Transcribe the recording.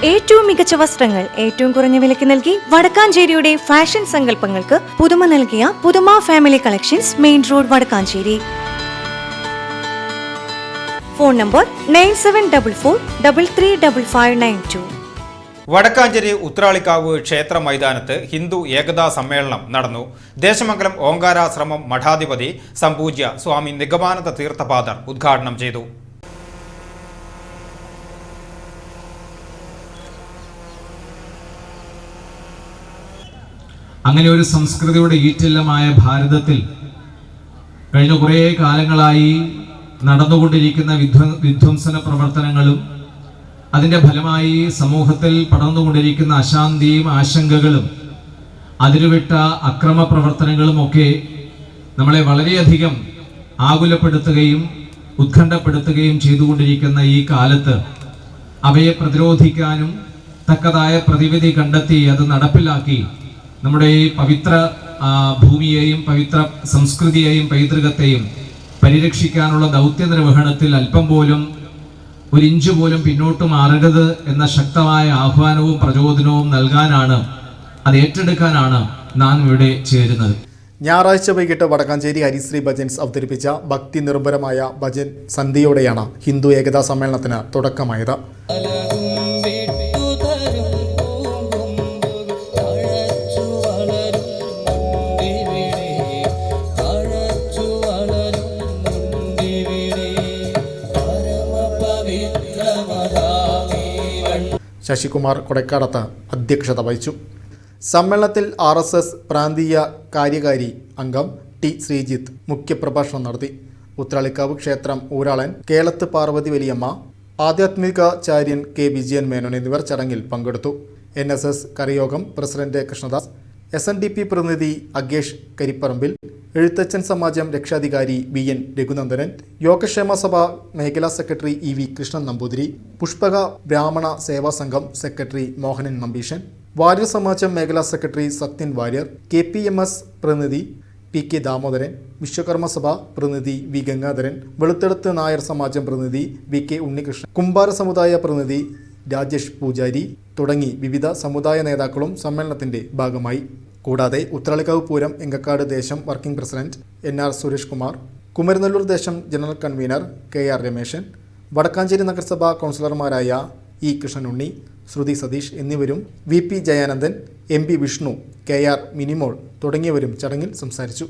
ഏറ്റവും മികച്ച വസ്ത്രങ്ങൾ ഏറ്റവും കുറഞ്ഞ വിലയ്ക്ക് നൽകി വടക്കാഞ്ചേരിയുടെ ഫാഷൻ സങ്കല്പങ്ങൾക്ക് പുതുമ നൽകിയ പുതുമ family collections, main road, Vadakkancherry. Phone number 9744335592. Vadakkancherry Uthralikavu ക്ഷേത്ര മൈതാനത്ത് ഹിന്ദു ഏകതാ സമ്മേളനം നടന്നു. ദേശമംഗലം ഓങ്കാരാശ്രമം മഠാധിപതി സംപൂജ്യ സ്വാമി നിഗമാനന്ദ തീർത്ഥപാദർ ഉദ്ഘാടനം ചെയ്തു. അങ്ങനെ ഒരു സംസ്കൃതിയുടെ ഈറ്റില്ലമായ ഭാരതത്തിൽ കഴിഞ്ഞ കുറേ കാലങ്ങളായി നടന്നുകൊണ്ടിരിക്കുന്ന വിധ്വംസന പ്രവർത്തനങ്ങളും അതിൻ്റെ ഫലമായി സമൂഹത്തിൽ പടർന്നുകൊണ്ടിരിക്കുന്ന അശാന്തിയും ആശങ്കകളും അതിരുവിട്ട അക്രമ പ്രവർത്തനങ്ങളും ഒക്കെ നമ്മളെ വളരെയധികം ആകുലപ്പെടുത്തുകയും ഉത്കണ്ഠപ്പെടുത്തുകയും ചെയ്തുകൊണ്ടിരിക്കുന്ന ഈ കാലത്ത് അവയെ പ്രതിരോധിക്കാനും തക്കതായ പ്രതിവിധി കണ്ടെത്തി അത് നടപ്പിലാക്കി നമ്മുടെ ഈ പവിത്ര ഭൂമിയെയും പവിത്ര സംസ്കൃതിയെയും പൈതൃകത്തെയും പരിരക്ഷിക്കാനുള്ള ദൗത്യ നിർവഹണത്തിൽ അല്പം പോലും ഒരു ഇഞ്ച് പോലും പിന്നോട്ട് മാറരുത് എന്ന ശക്തമായ ആഹ്വാനവും പ്രചോദനവും നൽകാനാണ്, അത് ഏറ്റെടുക്കാനാണ് നാം ഇവിടെ ചേരുന്നത്. ഞായറാഴ്ച വൈകിട്ട് വടക്കാഞ്ചേരി ഹരിശ്രീ ഭജൻസ് അവതരിപ്പിച്ച ഭക്തി നിർഭരമായ ഭജൻ സന്ധ്യയോടെയാണ് ഹിന്ദു ഏകതാ സമ്മേളനത്തിന് തുടക്കമായത്. ശശികുമാർ കൊടക്കാടത്ത് അധ്യക്ഷത വഹിച്ചു. സമ്മേളനത്തിൽ RSS പ്രാന്തീയ കാര്യകാരി അംഗം ടി ശ്രീജിത്ത് മുഖ്യപ്രഭാഷണം നടത്തി. ഉത്രാളിക്കാവ് ക്ഷേത്രം ഊരാളൻ കേളത്ത് പാർവതി വലിയമ്മ, ആധ്യാത്മികാചാര്യൻ കെ വിജയൻ മേനോൻ എന്നിവർ ചടങ്ങിൽ പങ്കെടുത്തു. NSS കരയോഗം പ്രസിഡന്റ് കൃഷ്ണദാസ്, SNDP പ്രതിനിധി അഗേഷ് കരിപ്പറമ്പിൽ, എഴുത്തച്ഛൻ സമാജം രക്ഷാധികാരി BN രഘുനന്ദനൻ, യോഗക്ഷേമ സഭ മേഖലാ സെക്രട്ടറി EV കൃഷ്ണൻ നമ്പൂതിരി, പുഷ്പക ബ്രാഹ്മണ സേവാ സംഘം സെക്രട്ടറി മോഹനൻ നമ്പീശൻ, വാര്യർ സമാജം മേഖലാ സെക്രട്ടറി സത്യൻ വാര്യർ, KPMS പ്രതിനിധി PK ദാമോദരൻ, വിശ്വകർമ്മ സഭ പ്രതിനിധി V ഗംഗാധരൻ, വെളുത്തെടുത്ത് നായർ സമാജം പ്രതിനിധി VK ഉണ്ണികൃഷ്ണൻ, കുംഭാര സമുദായ പ്രതിനിധി രാജേഷ് പൂജാരി തുടങ്ങി വിവിധ സമുദായ നേതാക്കളും സമ്മേളനത്തിന്റെ ഭാഗമായി. കൂടാതെ ഉത്രാളിക്കാവ് പൂരം എങ്കക്കാട് ദേശം working president NR Suresh Kumar, Kumaranellur ദേശം general convener KR Rameshan, Vadakkanchery നഗരസഭാ കൗൺസിലർമാരായ E കൃഷ്ണനുണ്ണി, ശ്രുതി സതീഷ് എന്നിവരും VP Jayanandan, MP Vishnu, KR Minimol തുടങ്ങിയവരും ചടങ്ങിൽ സംസാരിച്ചു.